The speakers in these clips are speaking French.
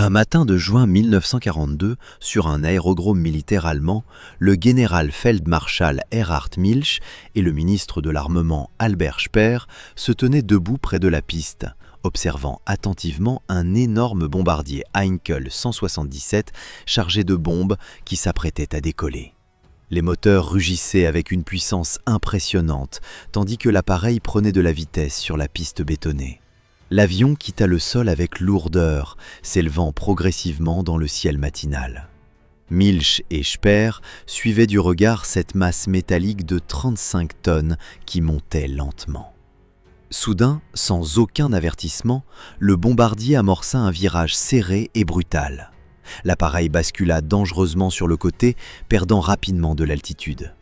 Un matin de juin 1942, sur un aérodrome militaire allemand, le général-feldmarschall Erhard Milch et le ministre de l'Armement Albert Speer se tenaient debout près de la piste, observant attentivement un énorme bombardier Heinkel 177 chargé de bombes qui s'apprêtait à décoller. Les moteurs rugissaient avec une puissance impressionnante, tandis que l'appareil prenait de la vitesse sur la piste bétonnée. L'avion quitta le sol avec lourdeur, s'élevant progressivement dans le ciel matinal. Milch et Speer suivaient du regard cette masse métallique de 35 tonnes qui montait lentement. Soudain, sans aucun avertissement, le bombardier amorça un virage serré et brutal. L'appareil bascula dangereusement sur le côté, perdant rapidement de l'altitude.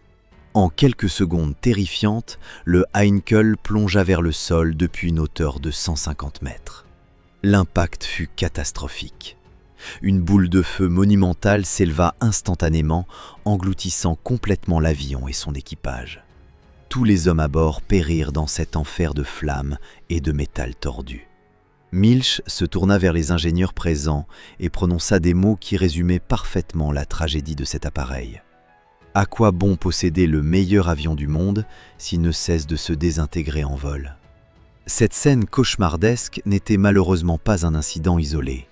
En quelques secondes terrifiantes, le Heinkel plongea vers le sol depuis une hauteur de 150 mètres. L'impact fut catastrophique. Une boule de feu monumentale s'éleva instantanément, engloutissant complètement l'avion et son équipage. Tous les hommes à bord périrent dans cet enfer de flammes et de métal tordu. Milch se tourna vers les ingénieurs présents et prononça des mots qui résumaient parfaitement la tragédie de cet appareil. À quoi bon posséder le meilleur avion du monde s'il ne cesse de se désintégrer en vol? Cette scène cauchemardesque n'était malheureusement pas un incident isolé.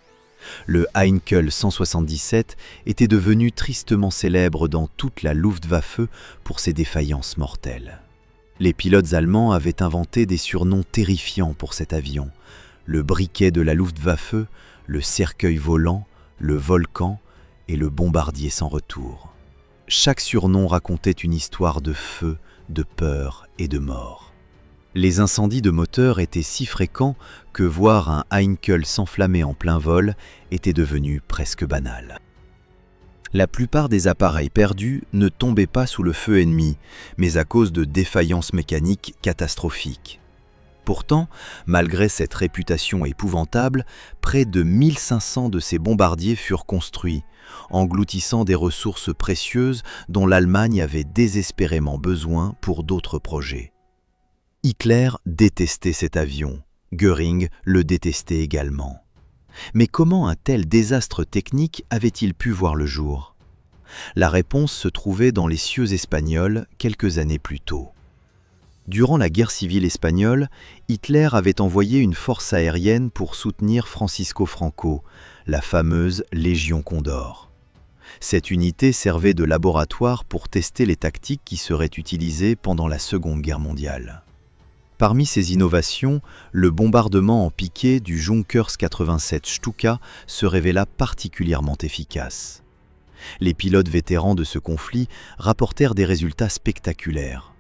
Le Heinkel 177 était devenu tristement célèbre dans toute la Luftwaffe pour ses défaillances mortelles. Les pilotes allemands avaient inventé des surnoms terrifiants pour cet avion: le briquet de la Luftwaffe, le cercueil volant, le volcan et le bombardier sans retour. Chaque surnom racontait une histoire de feu, de peur et de mort. Les incendies de moteur étaient si fréquents que voir un Heinkel s'enflammer en plein vol était devenu presque banal. La plupart des appareils perdus ne tombaient pas sous le feu ennemi, mais à cause de défaillances mécaniques catastrophiques. Pourtant, malgré cette réputation épouvantable, près de 1500 de ces bombardiers furent construits, engloutissant des ressources précieuses dont l'Allemagne avait désespérément besoin pour d'autres projets. Hitler détestait cet avion, Göring le détestait également. Mais comment un tel désastre technique avait-il pu voir le jour? La réponse se trouvait dans les cieux espagnols quelques années plus tôt. Durant la guerre civile espagnole, Hitler avait envoyé une force aérienne pour soutenir Francisco Franco, la fameuse Légion Condor. Cette unité servait de laboratoire pour tester les tactiques qui seraient utilisées pendant la Seconde Guerre mondiale. Parmi ces innovations, le bombardement en piqué du Junkers 87 Stuka se révéla particulièrement efficace. Les pilotes vétérans de ce conflit rapportèrent des résultats spectaculaires.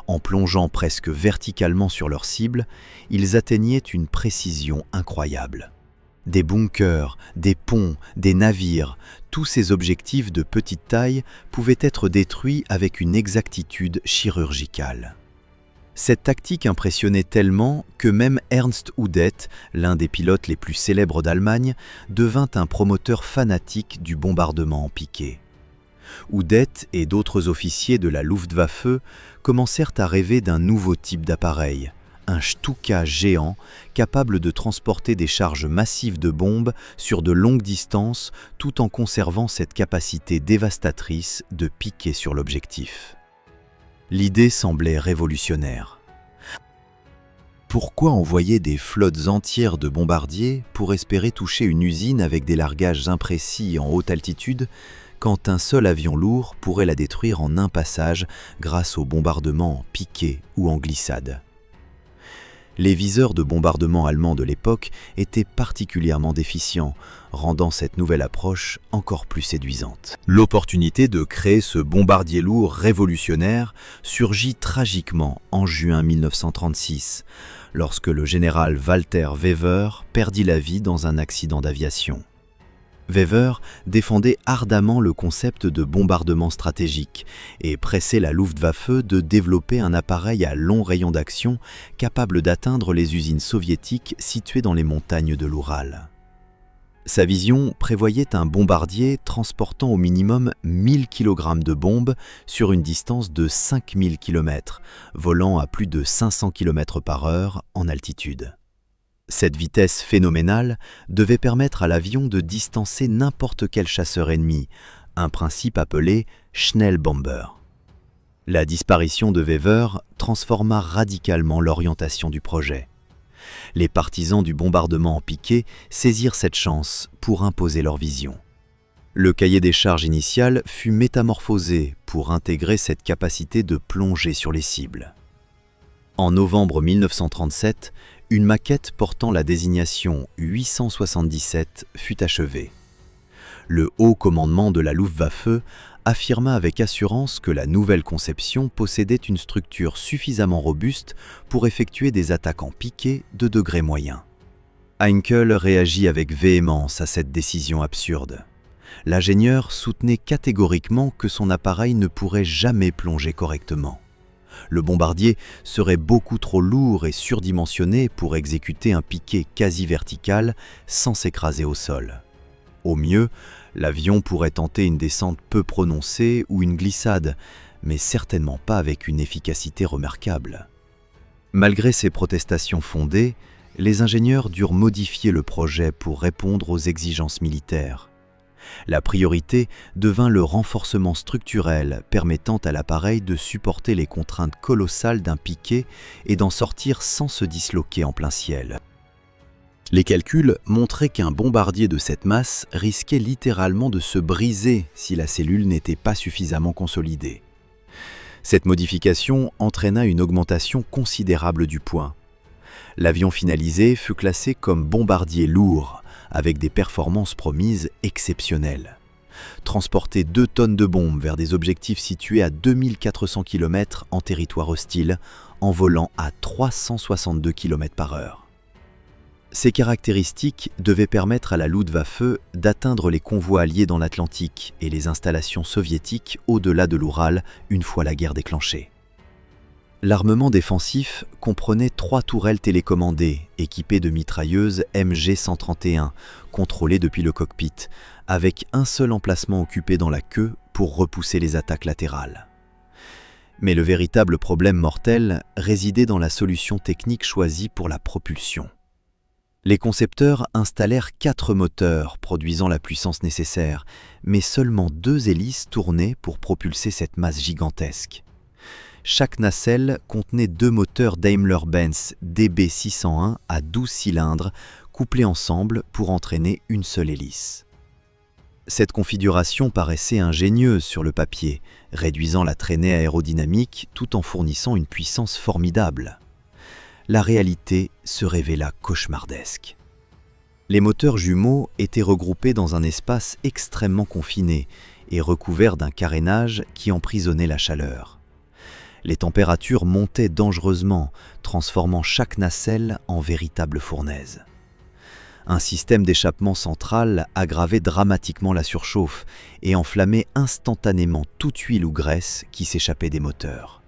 En plongeant presque verticalement sur leur cible, ils atteignaient une précision incroyable. Des bunkers, des ponts, des navires, tous ces objectifs de petite taille pouvaient être détruits avec une exactitude chirurgicale. Cette tactique impressionnait tellement que même Ernst Udet, l'un des pilotes les plus célèbres d'Allemagne, devint un promoteur fanatique du bombardement en piqué. Udet et d'autres officiers de la Luftwaffe commencèrent à rêver d'un nouveau type d'appareil, un Stuka géant capable de transporter des charges massives de bombes sur de longues distances tout en conservant cette capacité dévastatrice de piquer sur l'objectif. L'idée semblait révolutionnaire. Pourquoi envoyer des flottes entières de bombardiers pour espérer toucher une usine avec des largages imprécis en haute altitude quand un seul avion lourd pourrait la détruire en un passage grâce au bombardement en piqué ou en glissade? Les viseurs de bombardement allemands de l'époque étaient particulièrement déficients, rendant cette nouvelle approche encore plus séduisante. L'opportunité de créer ce bombardier lourd révolutionnaire surgit tragiquement en juin 1936, lorsque le général Walter Wever perdit la vie dans un accident d'aviation. Wever défendait ardemment le concept de bombardement stratégique et pressait la Luftwaffe de développer un appareil à long rayon d'action capable d'atteindre les usines soviétiques situées dans les montagnes de l'Oural. Sa vision prévoyait un bombardier transportant au minimum 1000 kg de bombes sur une distance de 5000 km, volant à plus de 500 km/h en altitude. Cette vitesse phénoménale devait permettre à l'avion de distancer n'importe quel chasseur ennemi, un principe appelé Schnellbomber. La disparition de Wever transforma radicalement l'orientation du projet. Les partisans du bombardement en piqué saisirent cette chance pour imposer leur vision. Le cahier des charges initial fut métamorphosé pour intégrer cette capacité de plonger sur les cibles. En novembre 1937, une maquette portant la désignation 877 fut achevée. Le haut commandement de la Luftwaffe affirma avec assurance que la nouvelle conception possédait une structure suffisamment robuste pour effectuer des attaques en piqué de degré moyen. Heinkel réagit avec véhémence à cette décision absurde. L'ingénieur soutenait catégoriquement que son appareil ne pourrait jamais plonger correctement. Le bombardier serait beaucoup trop lourd et surdimensionné pour exécuter un piqué quasi vertical sans s'écraser au sol. Au mieux, l'avion pourrait tenter une descente peu prononcée ou une glissade, mais certainement pas avec une efficacité remarquable. Malgré ces protestations fondées, les ingénieurs durent modifier le projet pour répondre aux exigences militaires. La priorité devint le renforcement structurel permettant à l'appareil de supporter les contraintes colossales d'un piqué et d'en sortir sans se disloquer en plein ciel. Les calculs montraient qu'un bombardier de cette masse risquait littéralement de se briser si la cellule n'était pas suffisamment consolidée. Cette modification entraîna une augmentation considérable du poids. L'avion finalisé fut classé comme bombardier lourd, avec des performances promises exceptionnelles. Transporter 2 tonnes de bombes vers des objectifs situés à 2400 km en territoire hostile, en volant à 362 km/h. Ces caractéristiques devaient permettre à la Luftwaffe d'atteindre les convois alliés dans l'Atlantique et les installations soviétiques au-delà de l'Oural une fois la guerre déclenchée. L'armement défensif comprenait 3 tourelles télécommandées équipées de mitrailleuses MG-131, contrôlées depuis le cockpit, avec un seul emplacement occupé dans la queue pour repousser les attaques latérales. Mais le véritable problème mortel résidait dans la solution technique choisie pour la propulsion. Les concepteurs installèrent 4 moteurs produisant la puissance nécessaire, mais seulement 2 hélices tournaient pour propulser cette masse gigantesque. Chaque nacelle contenait 2 moteurs Daimler-Benz DB601 à 12 cylindres, couplés ensemble pour entraîner une seule hélice. Cette configuration paraissait ingénieuse sur le papier, réduisant la traînée aérodynamique tout en fournissant une puissance formidable. La réalité se révéla cauchemardesque. Les moteurs jumeaux étaient regroupés dans un espace extrêmement confiné et recouverts d'un carénage qui emprisonnait la chaleur. Les températures montaient dangereusement, transformant chaque nacelle en véritable fournaise. Un système d'échappement central aggravait dramatiquement la surchauffe et enflammait instantanément toute huile ou graisse qui s'échappait des moteurs.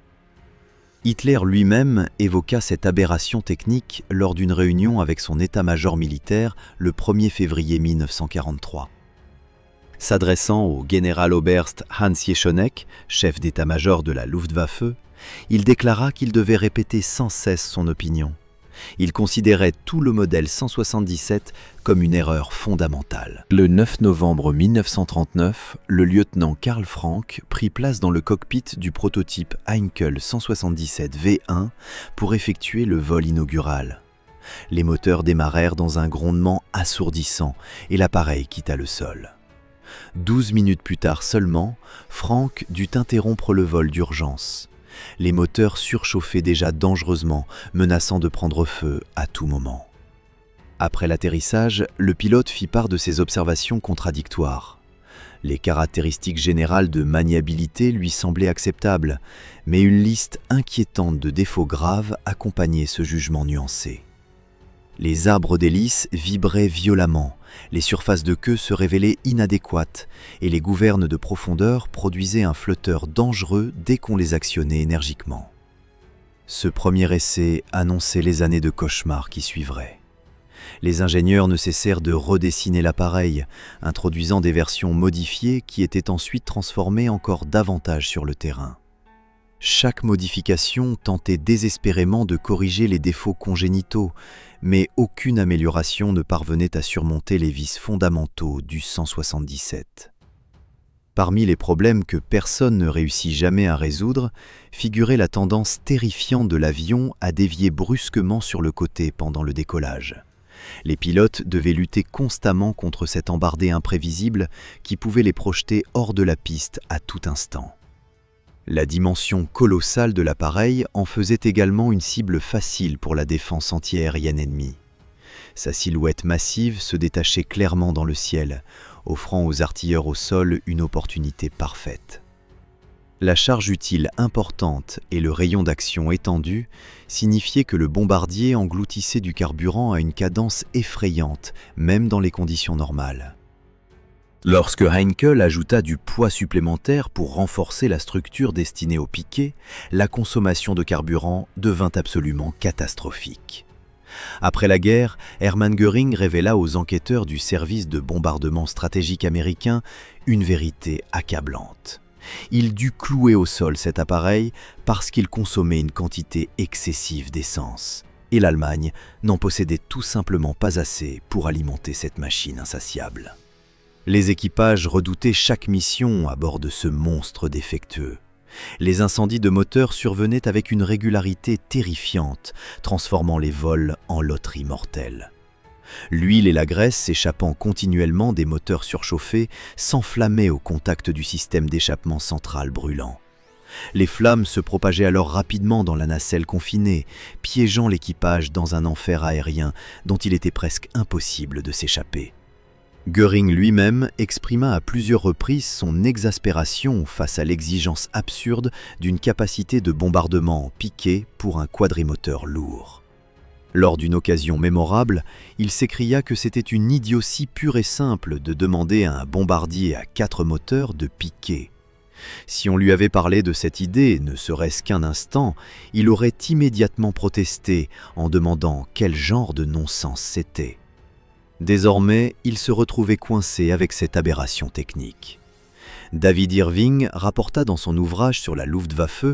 Hitler lui-même évoqua cette aberration technique lors d'une réunion avec son état-major militaire le 1er février 1943. S'adressant au Generaloberst Hans Jeschonnek, chef d'état-major de la Luftwaffe, il déclara qu'il devait répéter sans cesse son opinion. Il considérait tout le modèle 177 comme une erreur fondamentale. Le 9 novembre 1939, le lieutenant Karl Frank prit place dans le cockpit du prototype Heinkel 177 V1 pour effectuer le vol inaugural. Les moteurs démarrèrent dans un grondement assourdissant et l'appareil quitta le sol. 12 minutes plus tard seulement, Frank dut interrompre le vol d'urgence. Les moteurs surchauffaient déjà dangereusement, menaçant de prendre feu à tout moment. Après l'atterrissage, le pilote fit part de ses observations contradictoires. Les caractéristiques générales de maniabilité lui semblaient acceptables, mais une liste inquiétante de défauts graves accompagnait ce jugement nuancé. Les arbres d'hélice vibraient violemment, les surfaces de queue se révélaient inadéquates et les gouvernes de profondeur produisaient un flotteur dangereux dès qu'on les actionnait énergiquement. Ce premier essai annonçait les années de cauchemar qui suivraient. Les ingénieurs ne cessèrent de redessiner l'appareil, introduisant des versions modifiées qui étaient ensuite transformées encore davantage sur le terrain. Chaque modification tentait désespérément de corriger les défauts congénitaux, mais aucune amélioration ne parvenait à surmonter les vices fondamentaux du 177. Parmi les problèmes que personne ne réussit jamais à résoudre, figurait la tendance terrifiante de l'avion à dévier brusquement sur le côté pendant le décollage. Les pilotes devaient lutter constamment contre cette embardée imprévisible qui pouvait les projeter hors de la piste à tout instant. La dimension colossale de l'appareil en faisait également une cible facile pour la défense antiaérienne ennemie. Sa silhouette massive se détachait clairement dans le ciel, offrant aux artilleurs au sol une opportunité parfaite. La charge utile importante et le rayon d'action étendu signifiaient que le bombardier engloutissait du carburant à une cadence effrayante, même dans les conditions normales. Lorsque Heinkel ajouta du poids supplémentaire pour renforcer la structure destinée au piquet, la consommation de carburant devint absolument catastrophique. Après la guerre, Hermann Göring révéla aux enquêteurs du service de bombardement stratégique américain une vérité accablante. Il dut clouer au sol cet appareil parce qu'il consommait une quantité excessive d'essence. Et l'Allemagne n'en possédait tout simplement pas assez pour alimenter cette machine insatiable. Les équipages redoutaient chaque mission à bord de ce monstre défectueux. Les incendies de moteurs survenaient avec une régularité terrifiante, transformant les vols en loterie mortelle. L'huile et la graisse s'échappant continuellement des moteurs surchauffés s'enflammaient au contact du système d'échappement central brûlant. Les flammes se propageaient alors rapidement dans la nacelle confinée, piégeant l'équipage dans un enfer aérien dont il était presque impossible de s'échapper. Göring lui-même exprima à plusieurs reprises son exaspération face à l'exigence absurde d'une capacité de bombardement en piqué pour un quadrimoteur lourd. Lors d'une occasion mémorable, il s'écria que c'était une idiotie pure et simple de demander à un bombardier à 4 moteurs de piquer. Si on lui avait parlé de cette idée, ne serait-ce qu'un instant, il aurait immédiatement protesté en demandant quel genre de non-sens c'était. Désormais, il se retrouvait coincé avec cette aberration technique. David Irving rapporta dans son ouvrage sur la Luftwaffe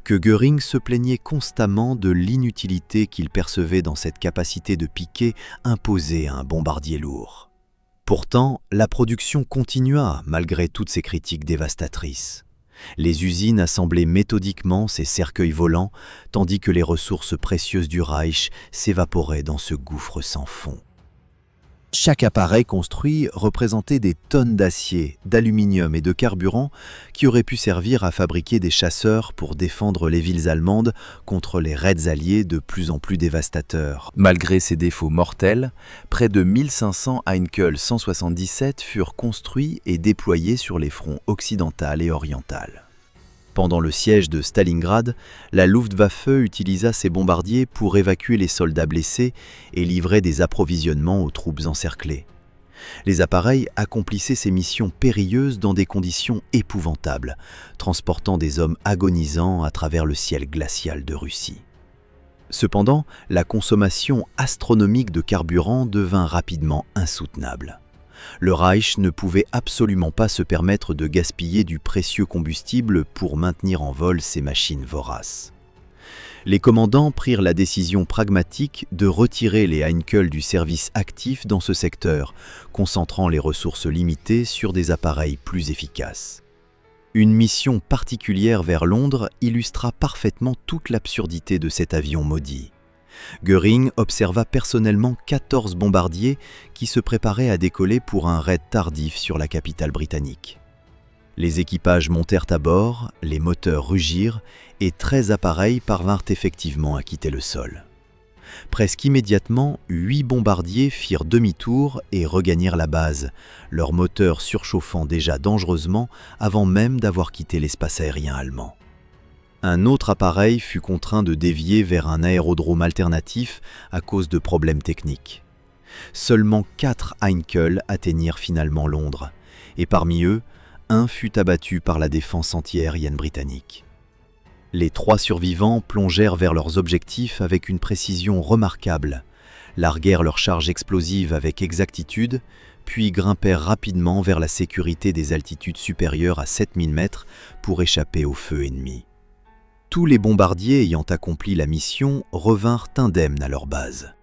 que Göring se plaignait constamment de l'inutilité qu'il percevait dans cette capacité de piquer imposée à un bombardier lourd. Pourtant, la production continua malgré toutes ces critiques dévastatrices. Les usines assemblaient méthodiquement ces cercueils volants, tandis que les ressources précieuses du Reich s'évaporaient dans ce gouffre sans fond. Chaque appareil construit représentait des tonnes d'acier, d'aluminium et de carburant qui auraient pu servir à fabriquer des chasseurs pour défendre les villes allemandes contre les raids alliés de plus en plus dévastateurs. Malgré ces défauts mortels, près de 1500 Heinkel 177 furent construits et déployés sur les fronts occidental et oriental. Pendant le siège de Stalingrad, la Luftwaffe utilisa ses bombardiers pour évacuer les soldats blessés et livrer des approvisionnements aux troupes encerclées. Les appareils accomplissaient ces missions périlleuses dans des conditions épouvantables, transportant des hommes agonisants à travers le ciel glacial de Russie. Cependant, la consommation astronomique de carburant devint rapidement insoutenable. Le Reich ne pouvait absolument pas se permettre de gaspiller du précieux combustible pour maintenir en vol ses machines voraces. Les commandants prirent la décision pragmatique de retirer les Heinkel du service actif dans ce secteur, concentrant les ressources limitées sur des appareils plus efficaces. Une mission particulière vers Londres illustra parfaitement toute l'absurdité de cet avion maudit. Göring observa personnellement 14 bombardiers qui se préparaient à décoller pour un raid tardif sur la capitale britannique. Les équipages montèrent à bord, les moteurs rugirent et 13 appareils parvinrent effectivement à quitter le sol. Presque immédiatement, 8 bombardiers firent demi-tour et regagnèrent la base, leurs moteurs surchauffant déjà dangereusement avant même d'avoir quitté l'espace aérien allemand. Un autre appareil fut contraint de dévier vers un aérodrome alternatif à cause de problèmes techniques. Seulement 4 Heinkel atteignirent finalement Londres, et parmi eux, un fut abattu par la défense antiaérienne britannique. Les 3 survivants plongèrent vers leurs objectifs avec une précision remarquable, larguèrent leur charge explosive avec exactitude, puis grimpèrent rapidement vers la sécurité des altitudes supérieures à 7000 mètres pour échapper au feu ennemi. Tous les bombardiers ayant accompli la mission revinrent indemnes à leur base.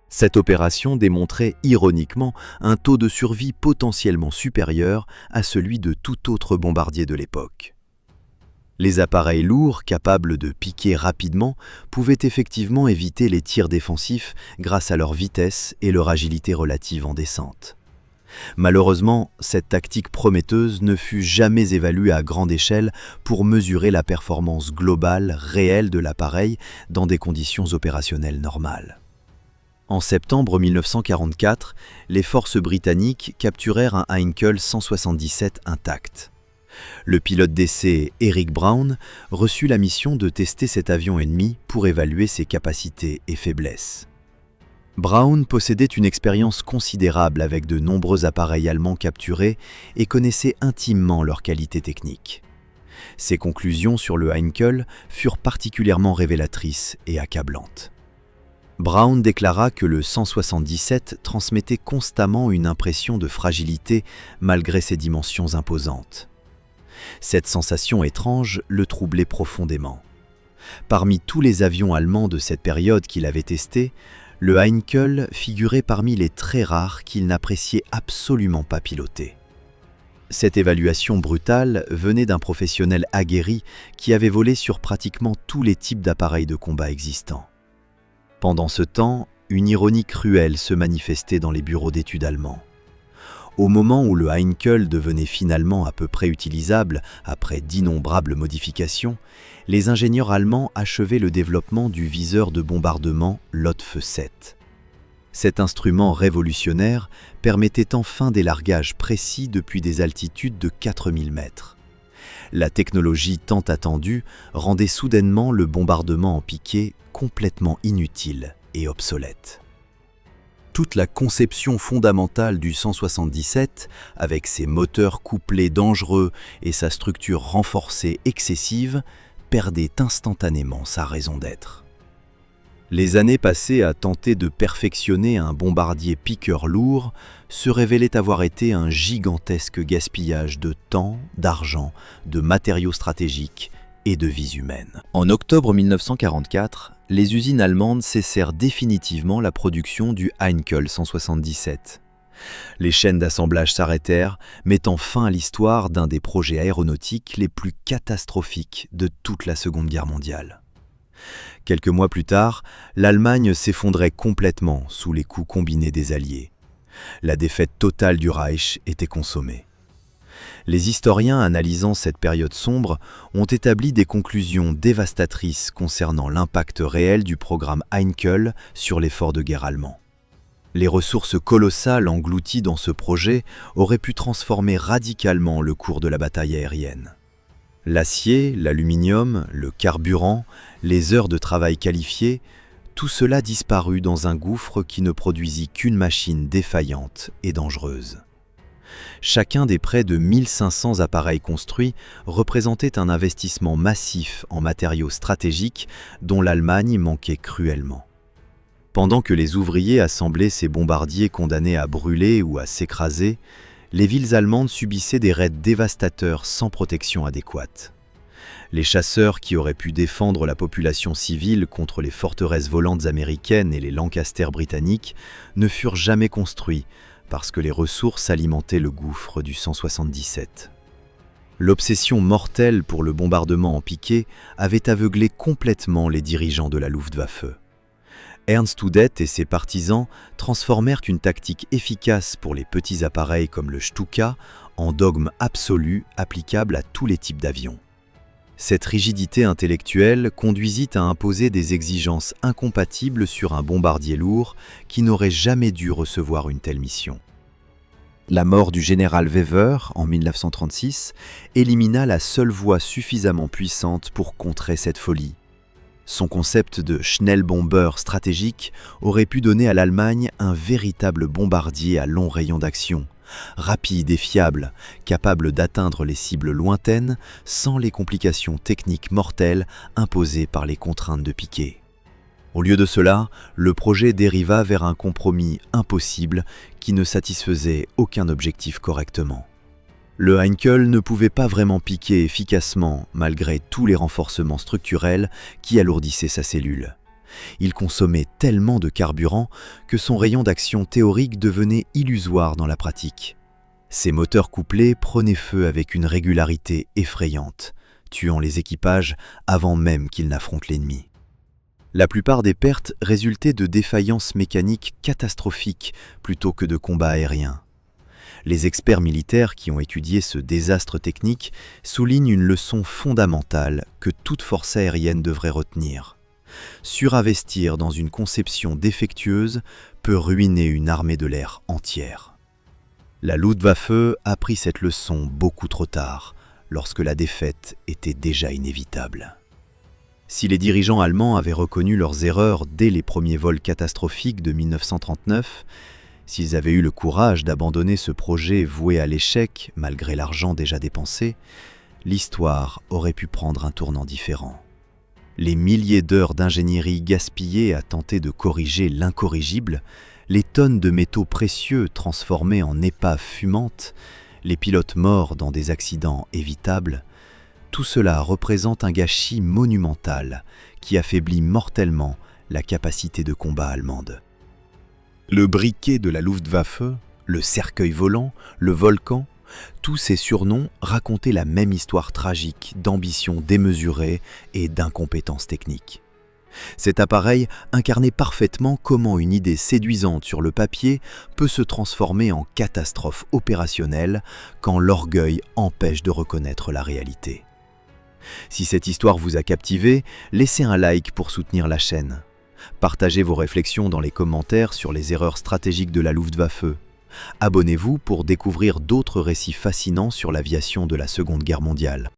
Cette opération démontrait ironiquement un taux de survie potentiellement supérieur à celui de tout autre bombardier de l'époque. Les appareils lourds, capables de piquer rapidement, pouvaient effectivement éviter les tirs défensifs grâce à leur vitesse et leur agilité relative en descente. Malheureusement, cette tactique prometteuse ne fut jamais évaluée à grande échelle pour mesurer la performance globale réelle de l'appareil dans des conditions opérationnelles normales. En septembre 1944, les forces britanniques capturèrent un Heinkel 177 intact. Le pilote d'essai Eric Brown reçut la mission de tester cet avion ennemi pour évaluer ses capacités et faiblesses. Brown possédait une expérience considérable avec de nombreux appareils allemands capturés et connaissait intimement leurs qualités techniques. Ses conclusions sur le Heinkel furent particulièrement révélatrices et accablantes. Brown déclara que le 177 transmettait constamment une impression de fragilité malgré ses dimensions imposantes. Cette sensation étrange le troublait profondément. Parmi tous les avions allemands de cette période qu'il avait testés, le Heinkel figurait parmi les très rares qu'il n'appréciait absolument pas piloter. Cette évaluation brutale venait d'un professionnel aguerri qui avait volé sur pratiquement tous les types d'appareils de combat existants. Pendant ce temps, une ironie cruelle se manifestait dans les bureaux d'études allemands. Au moment où le Heinkel devenait finalement à peu près utilisable, après d'innombrables modifications, les ingénieurs allemands achevaient le développement du viseur de bombardement Lotfe 7. Cet instrument révolutionnaire permettait enfin des largages précis depuis des altitudes de 4000 mètres. La technologie tant attendue rendait soudainement le bombardement en piqué complètement inutile et obsolète. Toute la conception fondamentale du 177, avec ses moteurs couplés dangereux et sa structure renforcée excessive, perdait instantanément sa raison d'être. Les années passées à tenter de perfectionner un bombardier piqueur lourd se révélaient avoir été un gigantesque gaspillage de temps, d'argent, de matériaux stratégiques et de vies humaines. En octobre 1944, les usines allemandes cessèrent définitivement la production du Heinkel 177. Les chaînes d'assemblage s'arrêtèrent, mettant fin à l'histoire d'un des projets aéronautiques les plus catastrophiques de toute la Seconde Guerre mondiale. Quelques mois plus tard, l'Allemagne s'effondrait complètement sous les coups combinés des Alliés. La défaite totale du Reich était consommée. Les historiens analysant cette période sombre ont établi des conclusions dévastatrices concernant l'impact réel du programme Heinkel sur l'effort de guerre allemand. Les ressources colossales englouties dans ce projet auraient pu transformer radicalement le cours de la bataille aérienne. L'acier, l'aluminium, le carburant, les heures de travail qualifiées, tout cela disparut dans un gouffre qui ne produisit qu'une machine défaillante et dangereuse. Chacun des près de 1500 appareils construits représentait un investissement massif en matériaux stratégiques dont l'Allemagne manquait cruellement. Pendant que les ouvriers assemblaient ces bombardiers condamnés à brûler ou à s'écraser, les villes allemandes subissaient des raids dévastateurs sans protection adéquate. Les chasseurs qui auraient pu défendre la population civile contre les forteresses volantes américaines et les Lancaster britanniques ne furent jamais construits parce que les ressources alimentaient le gouffre du 177. L'obsession mortelle pour le bombardement en piqué avait aveuglé complètement les dirigeants de la Luftwaffe. Ernst Udet et ses partisans transformèrent une tactique efficace pour les petits appareils comme le Stuka en dogme absolu applicable à tous les types d'avions. Cette rigidité intellectuelle conduisit à imposer des exigences incompatibles sur un bombardier lourd qui n'aurait jamais dû recevoir une telle mission. La mort du général Wever en 1936 élimina la seule voie suffisamment puissante pour contrer cette folie. Son concept de Schnellbomber stratégique aurait pu donner à l'Allemagne un véritable bombardier à long rayon d'action, rapide et fiable, capable d'atteindre les cibles lointaines sans les complications techniques mortelles imposées par les contraintes de piqué. Au lieu de cela, le projet dériva vers un compromis impossible qui ne satisfaisait aucun objectif correctement. Le Heinkel ne pouvait pas vraiment piquer efficacement malgré tous les renforcements structurels qui alourdissaient sa cellule. Il consommait tellement de carburant que son rayon d'action théorique devenait illusoire dans la pratique. Ses moteurs couplés prenaient feu avec une régularité effrayante, tuant les équipages avant même qu'ils n'affrontent l'ennemi. La plupart des pertes résultaient de défaillances mécaniques catastrophiques plutôt que de combats aériens. Les experts militaires qui ont étudié ce désastre technique soulignent une leçon fondamentale que toute force aérienne devrait retenir. Surinvestir dans une conception défectueuse peut ruiner une armée de l'air entière. La Luftwaffe a appris cette leçon beaucoup trop tard, lorsque la défaite était déjà inévitable. Si les dirigeants allemands avaient reconnu leurs erreurs dès les premiers vols catastrophiques de 1939, s'ils avaient eu le courage d'abandonner ce projet voué à l'échec malgré l'argent déjà dépensé, l'histoire aurait pu prendre un tournant différent. Les milliers d'heures d'ingénierie gaspillées à tenter de corriger l'incorrigible, les tonnes de métaux précieux transformés en épaves fumantes, les pilotes morts dans des accidents évitables, tout cela représente un gâchis monumental qui affaiblit mortellement la capacité de combat allemande. Le briquet de la Luftwaffe, le cercueil volant, le volcan, tous ces surnoms racontaient la même histoire tragique d'ambition démesurée et d'incompétence technique. Cet appareil incarnait parfaitement comment une idée séduisante sur le papier peut se transformer en catastrophe opérationnelle quand l'orgueil empêche de reconnaître la réalité. Si cette histoire vous a captivé, laissez un like pour soutenir la chaîne. Partagez vos réflexions dans les commentaires sur les erreurs stratégiques de la Luftwaffe. Abonnez-vous pour découvrir d'autres récits fascinants sur l'aviation de la Seconde Guerre mondiale.